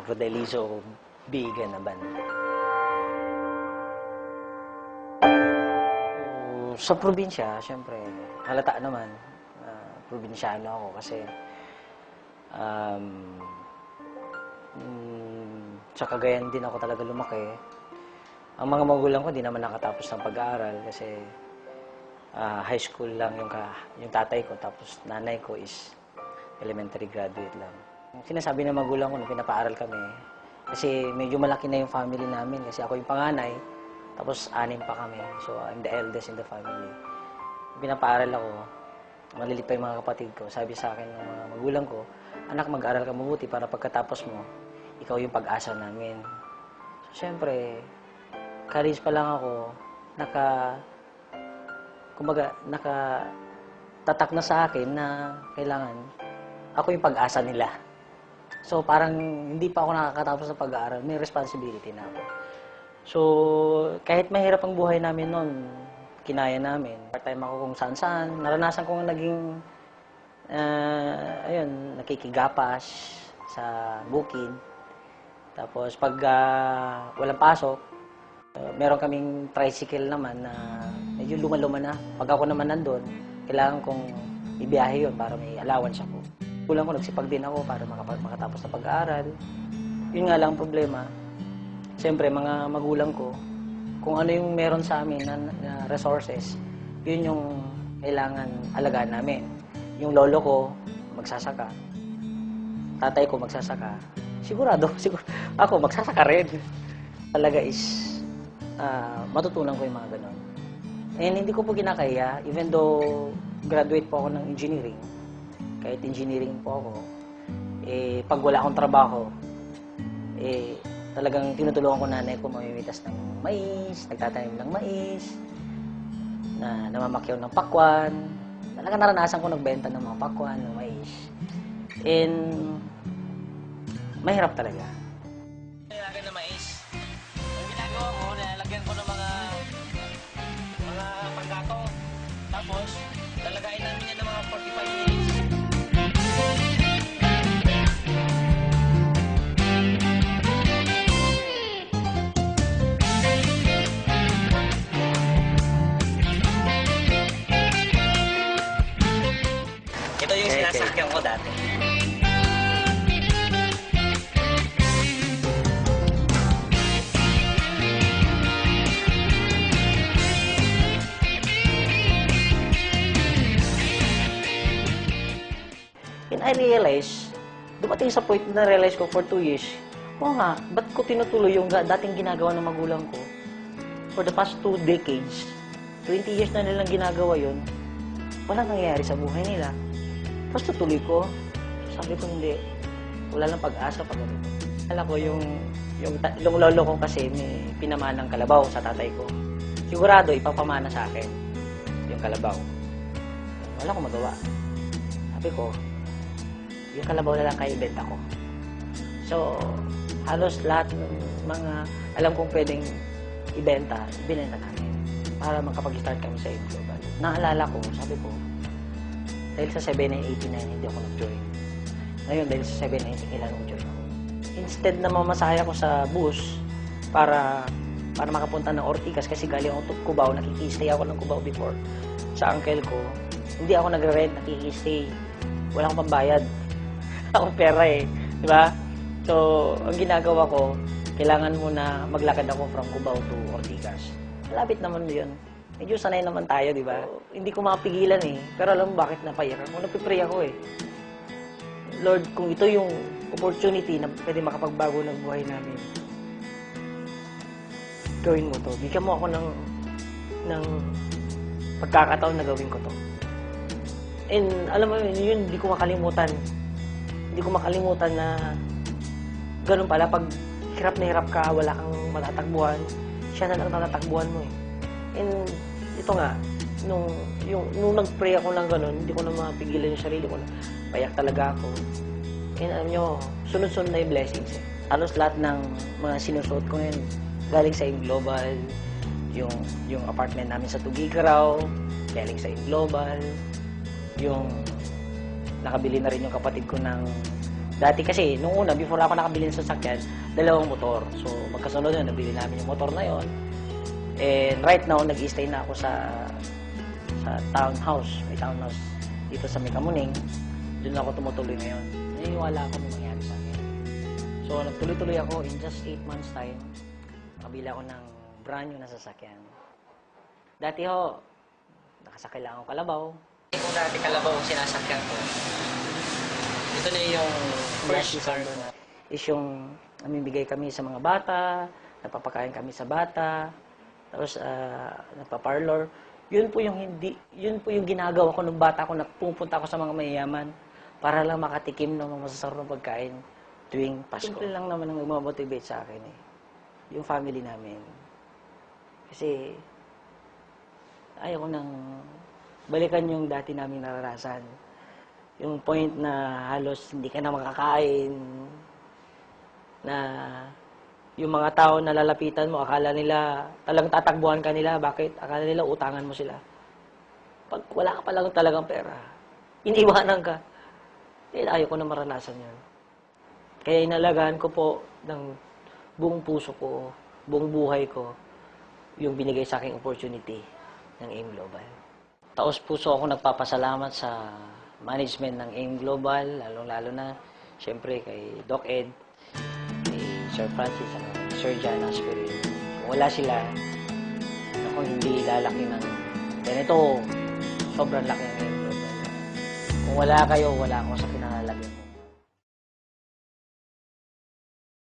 Rodelizo Bigan naman. Sa probinsya, siyempre, halata naman, probinsyano ako kasi sa Cagayan din ako talaga lumaki. Ang mga magulang ko, di naman nakatapos ng pag-aaral kasi high school lang yung tatay ko, tapos nanay ko is elementary graduate lang. Sinasabi ng magulang ko nung pinapaaral kami, kasi medyo malaki na yung family namin kasi ako yung panganay, tapos 6 pa kami. So, I'm the eldest in the family. Pinapaaral ako, malilit pa yung mga kapatid ko. Sabi sa akin ng mga magulang ko, anak, mag-aral ka mabuti para pagkatapos mo, ikaw yung pag-asa namin. So, syempre, college pa lang ako, nakatatak na sa akin na kailangan ako yung pag-asa nila. So, parang hindi pa ako nakakatapos sa pag-aaral, may responsibility na ako. So, kahit mahirap ang buhay namin noon, kinaya namin. Part-time ako kung saan-saan. Naranasan ko naging, nakikigapas sa bukid. Tapos, pag walang pasok, meron kaming tricycle naman na medyo luma-luma na. Pag ako naman nandun, kailangan kong ibiyahe yun para may allowance ako. Kulang ko, nagsipag din ako para makatapos na pag-aaral. Yun nga lang ang problema. Siyempre, mga magulang ko, kung ano yung meron sa amin na resources, yun yung kailangan alagaan namin. Yung lolo ko, magsasaka. Tatay ko, magsasaka. Siguro ako, magsasaka rin. Talaga is, matutunan ko yung mga ganon. And hindi ko po kinakaya, even though graduate po ako ng engineering, kahit engineering po ako, pag wala akong trabaho, talagang tinutulungan ko nanay ko mamimitas ng mais, nagtatanim ng mais, namamakyaw ng pakwan. Talagang naranasan ko nagbenta ng mga pakwan, ng mais. And mahirap talaga. Nilalagyan ng mais. Ang ginagawa ko, nilalagyan ko ng mga panggatong. Tapos, lalagayin namin yan ng mga 45 minutes. Ito yung sinasakyan ko dati. And I realized, dumating sa point na realize ko for 2 years, oo nga, ba't ko tinutuloy yung dating ginagawa ng magulang ko? For the past 2 decades, 20 years na nilang ginagawa yun, walang nangyayari sa buhay nila. Tapos tutuloy ko, sabi ko hindi, wala lang pag-asa pag ganito. Alam ko yung lolo ko kasi may pinamanang kalabaw sa tatay ko. Sigurado ipapamana sa akin yung kalabaw. Wala akong magawa. Sabi ko, yung kalabaw na lang kaya ibenta ko. So, halos lahat ng mga alam kong pwedeng ibenta, binenta namin para makapag-start kami sa Global. Naalala ko, sabi ko, dahil sa 7989, hindi ako nag-join. Ngayon, dahil sa 790, kailangan mag-join ako. Instead na mamasahe ako sa bus para makapunta ng Ortigas kasi galing ako to Cubao, nakikistay ako ng Cubao before sa uncle ko. Hindi ako nagre-rent, nakikistay. Wala akong pambayad. Akong pera eh. Di ba? So, ang ginagawa ko, kailangan muna maglakad ako from Cubao to Ortigas. Malapit naman yun. Medyo sanay naman tayo, di ba? Hindi ko mapigilan eh. Pero alam mo bakit napaiyak ako? Nagpipray ako eh. Lord, kung ito yung opportunity na pwede makapagbago ng buhay namin, gawin mo to. Bigyan mo ako ng pagkakataon na gawin ko to. And alam mo yun, hindi ko makalimutan. Hindi ko makalimutan na ganun pala, pag hirap na hirap ka, wala kang matatakbuhan, siya na lang natatakbuhan mo eh. And ito nga, nung nag-pray ako lang ganun, hindi ko na mapigilan yung sarili ko. Payak talaga ako. And alam nyo, sunod-sunod na yung blessings eh. Halos lahat ng mga sinusuot ko ngayon, galing sa Global, yung apartment namin sa Tugigaraw, galing sa Global, yung nakabili na rin yung kapatid ko ng Dati kasi, nung una, before ako nakabili ng sasakyan, dalawang motor. So, magkasunod yun, nabili namin yung motor na yon. And right now, nag-stay na ako sa townhouse. May townhouse dito sa Mekamuning. Doon ako tumutuloy ngayon. Naniniwala ako may mangyari sa akin. So, nagtuloy-tuloy ako in just 8 months time. Nakabila ako ng brand new na sasakyan. Dati ho, nakasakay lang ako kalabaw. Kung dati kalabaw ang sinasakyan ko, ito na yung first car ko na. Is yung namimigay kami sa mga bata, napapakain kami sa bata, tapos napaparlor. Yun po yung ginagawa ko nung bata ko na pupunta ako sa mga mayayaman para lang makatikim ng mga masasarap na pagkain tuwing Pasko. Simple lang naman ang nagmamotivate sa akin eh. Yung family namin. Kasi ayaw ko nang balikan yung dati naming naranasan. Yung point na halos hindi ka na makakain, na yung mga tao na lalapitan mo, akala nila talagang tatakbuhan ka nila. Bakit? Akala nila utangan mo sila. Pag wala ka palang talagang pera, iniwanan ka. Eh, ayaw ko na maranasan yun. Kaya inalagaan ko po ng buong puso ko, buong buhay ko, yung binigay sa aking opportunity ng AIM Global. Taos puso ako nagpapasalamat sa management ng AIM Global, lalong-lalo na, siyempre, kay Doc Ed, kay Sir Francis, at Sir John Aspirin. Kung wala sila, ako hindi lalaki ng ganito, sobrang laki ng AIM Global. Kung wala kayo, wala ako sa pinangalagyan mo.